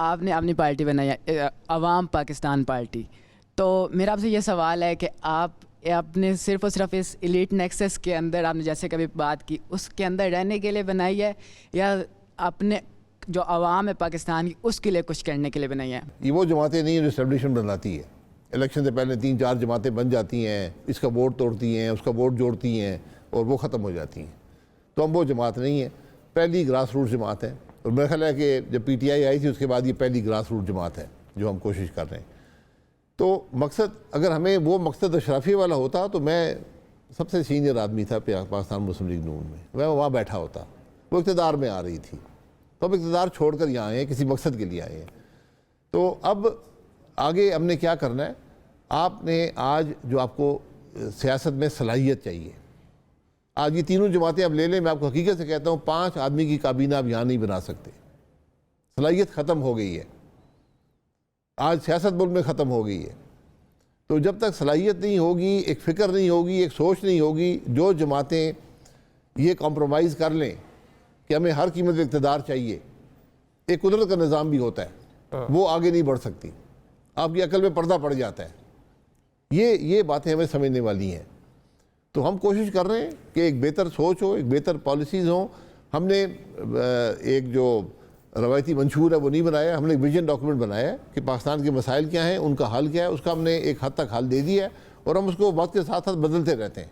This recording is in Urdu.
آپ نے اپنی پارٹی بنائی ہے عوام پاکستان پارٹی، تو میرا آپ سے یہ سوال ہے کہ آپ نے صرف اور صرف اس ایلیٹ نیکسس کے اندر، آپ نے جیسے کبھی بات کی، اس کے اندر رہنے کے لیے بنائی ہے یا اپنے جو عوام ہے پاکستان کی اس کے لیے کچھ کرنے کے لیے بنائی ہے؟ یہ وہ جماعتیں نہیں ہیں جو اسٹیبلشمنٹ بناتی ہے. الیکشن سے پہلے 3-4 جماعتیں بن جاتی ہیں، اس کا ووٹ توڑتی ہیں، اس کا ووٹ جوڑتی ہیں اور وہ ختم ہو جاتی ہیں. تو ہم وہ جماعت نہیں ہیں، پہلی گراس روٹ جماعت ہے. اور میرا خیال ہے کہ جب پی ٹی آئی آئی تھی اس کے بعد یہ پہلی گراس روٹ جماعت ہے جو ہم کوشش کر رہے ہیں. تو مقصد، اگر ہمیں وہ مقصد اشرافیہ والا ہوتا تو میں سب سے سینئر آدمی تھا پاکستان مسلم لیگ نون میں وہاں بیٹھا ہوتا. وہ اقتدار میں آ رہی تھی، تو اب اقتدار چھوڑ کر یہاں آئے ہیں، کسی مقصد کے لیے آئے ہیں. تو اب آگے ہم نے کیا کرنا ہے؟ آپ نے آج جو آپ کو سیاست میں صلاحیت چاہیے، آج یہ تینوں جماعتیں اب لے لیں. میں آپ کو حقیقت سے کہتا ہوں 5 آدمی کی کابینہ اب یہاں نہیں بنا سکتے. صلاحیت ختم ہو گئی ہے، آج سیاست ملک میں ختم ہو گئی ہے. تو جب تک صلاحیت نہیں ہوگی، ایک فکر نہیں ہوگی، ایک سوچ نہیں ہوگی، جو جماعتیں یہ کمپرومائز کر لیں کہ ہمیں ہر قیمت پہ اقتدار چاہیے، ایک قدرت کا نظام بھی ہوتا ہے، وہ آگے نہیں بڑھ سکتی. آپ کی عقل میں پردہ پڑ جاتا ہے. یہ باتیں ہمیں سمجھنے والی ہیں. تو ہم کوشش کر رہے ہیں کہ ایک بہتر سوچ ہو، ایک بہتر پالیسیز ہوں. ہم نے ایک جو روایتی منشور ہے وہ نہیں بنایا، ہم نے ایک ویژن ڈاکومنٹ بنایا ہے کہ پاکستان کے مسائل کیا ہیں، ان کا حل کیا ہے. اس کا ہم نے ایک حد تک حل دے دیا ہے اور ہم اس کو وقت کے ساتھ ساتھ بدلتے رہتے ہیں.